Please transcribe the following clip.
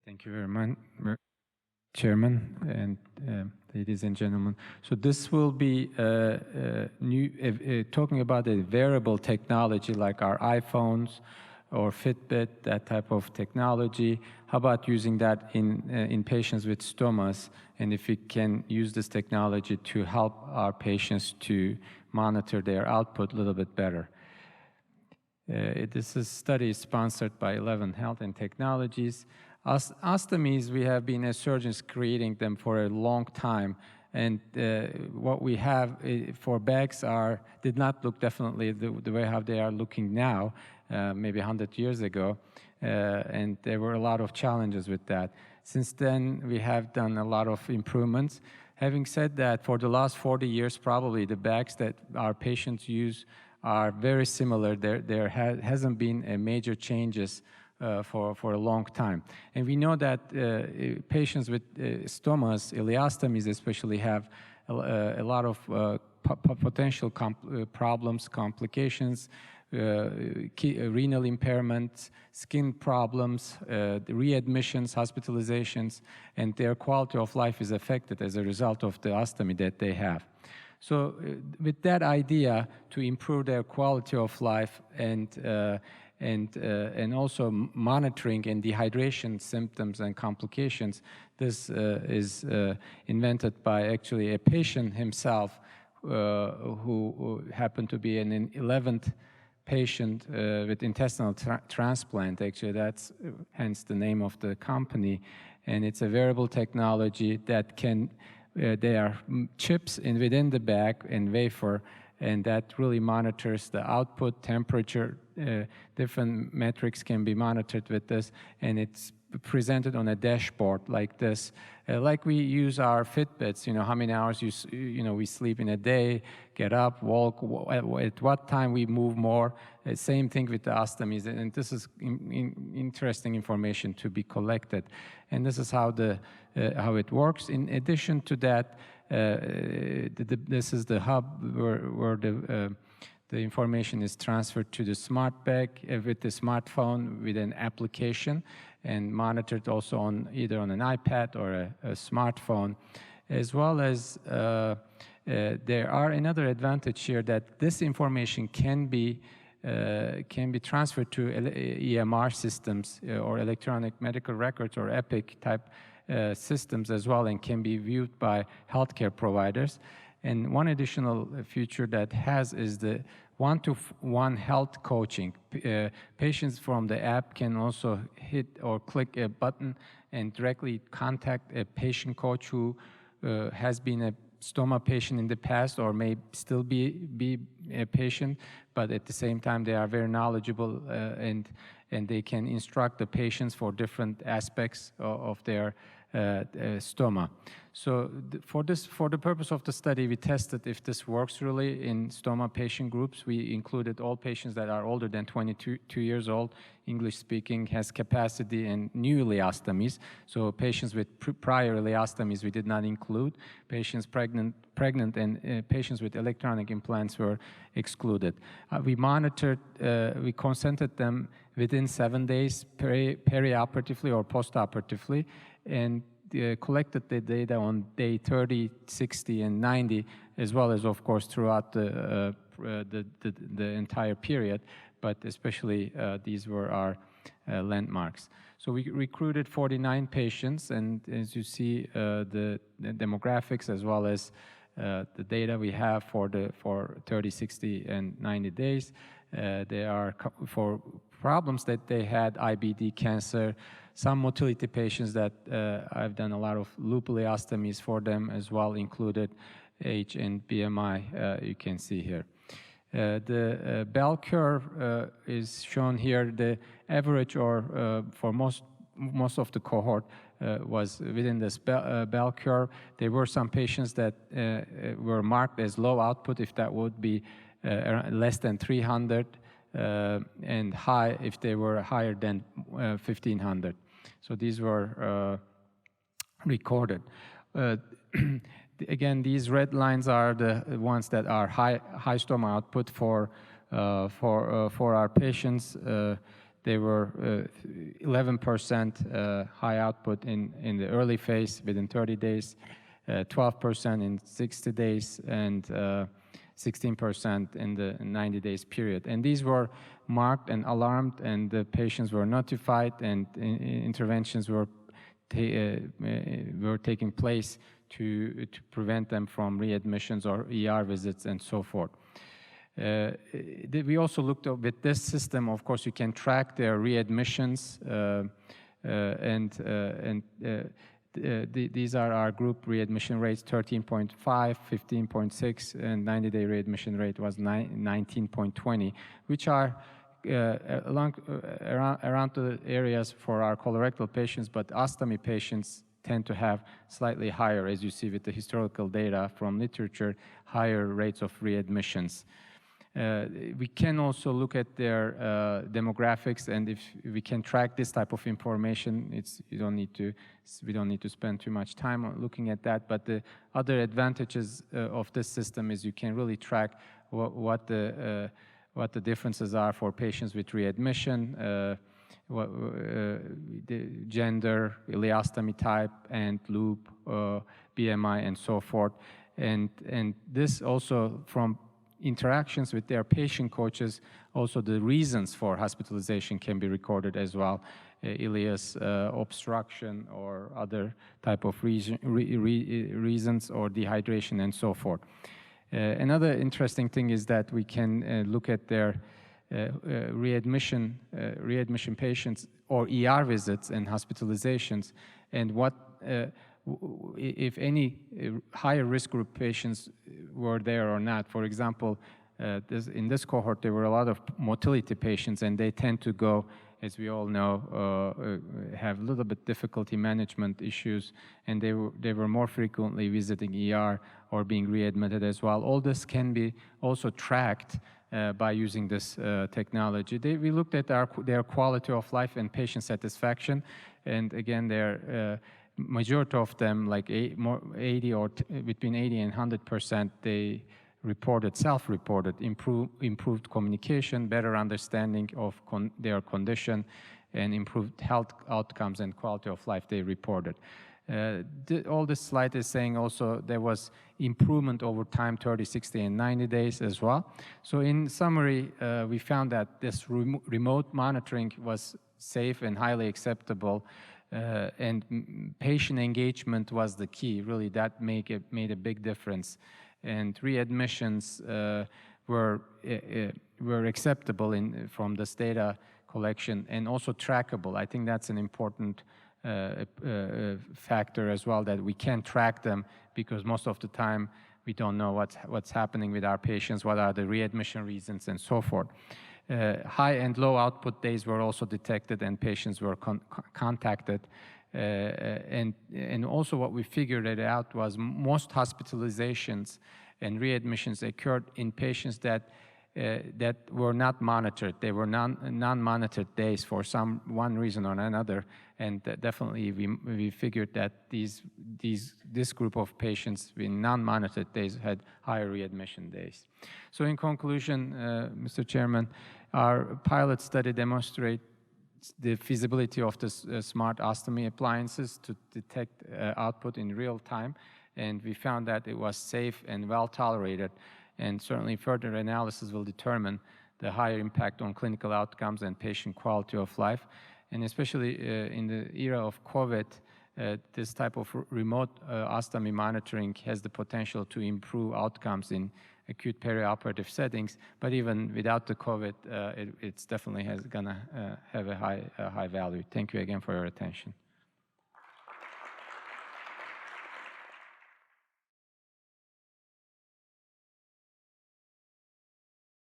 Thank you very much, Chairman and ladies and gentlemen. So this will be talking about a wearable technology like our iPhones or Fitbit, that type of technology. How about using that in patients with stomas, and if we can use this technology to help our patients to monitor their output a little bit better. This study is sponsored by 11 Health and Technologies. Ostomies, we have been as surgeons creating them for a long time, and what we have for bags did not look definitely the way how they are looking now, maybe 100 years ago, and there were a lot of challenges with that. Since then, we have done a lot of improvements. Having said that, for the last 40 years, probably the bags that our patients use are very similar. There hasn't been a major changes for a long time. And we know that patients with stomas, ileostomies especially, have a lot of potential problems, complications, renal impairment, skin problems, readmissions, hospitalizations, and their quality of life is affected as a result of the ostomy that they have. So with that idea to improve their quality of life and also monitoring and dehydration symptoms and complications, this is invented by actually a patient himself who happened to be an 11th patient with intestinal transplant. Actually, that's hence the name of the company. And it's a wearable technology that can, there are chips within the bag and wafer, and that really monitors the output, temperature, different metrics can be monitored with this, and it's presented on a dashboard like this. Like we use our Fitbits, how many hours we sleep in a day, get up, walk, at what time we move more. Same thing with the ostomies, and this is interesting information to be collected. And this is how it works. In addition to that, this is the hub where the information is transferred to the smart bag with the smartphone with an application, and monitored also on either on an iPad or a smartphone, as well as there are another advantage here that this information can be transferred to EMR systems or electronic medical records or EPIC type systems as well, and can be viewed by healthcare providers. And one additional feature that has is the one-to-one health coaching. Patients from the app can also hit or click a button and directly contact a patient coach who has been a stoma patient in the past or may still be a patient, but at the same time they are very knowledgeable and they can instruct the patients for different aspects of their stoma. So for the purpose of the study, we tested if this works really in stoma patient groups. We included all patients that are older than 22 years old, English speaking, has capacity, and new ileostomies. So patients with prior ileostomies we did not include. Patients pregnant and patients with electronic implants were excluded. We monitored, we consented them within 7 days perioperatively or postoperatively, and collected the data on day 30, 60, and 90, as well as, of course, throughout the entire period, but especially these were our landmarks. So we recruited 49 patients, and as you see, the demographics as well as the data we have for 30, 60, and 90 days. They are for problems that they had, IBD, cancer, some motility patients that I've done a lot of loop ileostomies for them as well, included age and BMI, you can see here. The bell curve is shown here. The average or for most of the cohort was within this bell curve. There were some patients that were marked as low output, if that would be less than 300, and high if they were higher than 1500. So these were recorded. Again, these red lines are the ones that are high stoma output for our patients. they were 11% high output in the early phase within 30 days, 12% in 60 days, and 16% in the 90 days period. And these were marked and alarmed, and the patients were notified, and interventions were taking place to prevent them from readmissions or ER visits and so forth. We also looked at with this system, of course, you can track their readmissions, these are our group readmission rates: 13.5, 15.6, and 90-day readmission rate was 19.20, which are around the areas for our colorectal patients, but ostomy patients tend to have slightly higher, as you see with the historical data from literature, higher rates of readmissions. We can also look at their demographics, and if we can track this type of information, we don't need to spend too much time on looking at that. But the other advantages of this system is you can really track what the differences are for patients with readmission, the gender, ileostomy type, and loop, BMI, and so forth. And this also, from interactions with their patient coaches, also the reasons for hospitalization can be recorded as well, ileus obstruction or other type of reasons, or dehydration and so forth. Another interesting thing is that we can look at their readmission patients or ER visits and hospitalizations, and what if any higher risk group patients were there or not. For example, in this cohort, there were a lot of motility patients, and they tend to go, as we all know, have a little bit difficulty management issues, and they were more frequently visiting ER or being readmitted as well. All this can be also tracked by using this technology. We looked at their quality of life and patient satisfaction, and again, their majority of them, like 80 or between 80 and 100%, they self-reported improved communication, better understanding of their condition, and improved health outcomes and quality of life they reported. All this slide is saying also there was improvement over time, 30, 60, and 90 days as well. So in summary, we found that this remote monitoring was safe and highly acceptable, and patient engagement was the key. Really, that made a big difference. And readmissions were acceptable from this data collection, and also trackable. I think that's an important factor as well, that we can track them, because most of the time we don't know what's happening with our patients, what are the readmission reasons, and so forth. High and low output days were also detected, and patients were contacted. And also what we figured out was most hospitalizations and readmissions occurred in patients that were not monitored. They were non-monitored days for one reason or another, and definitely we figured that this group of patients with non-monitored days had higher readmission days. So in conclusion, Mr. Chairman, our pilot study demonstrates the feasibility of the smart ostomy appliances to detect output in real time, and we found that it was safe and well tolerated, and certainly further analysis will determine the higher impact on clinical outcomes and patient quality of life. And especially in the era of COVID, this type of remote ostomy monitoring has the potential to improve outcomes in acute perioperative settings, but even without the COVID, it's definitely gonna have a high value. Thank you again for your attention.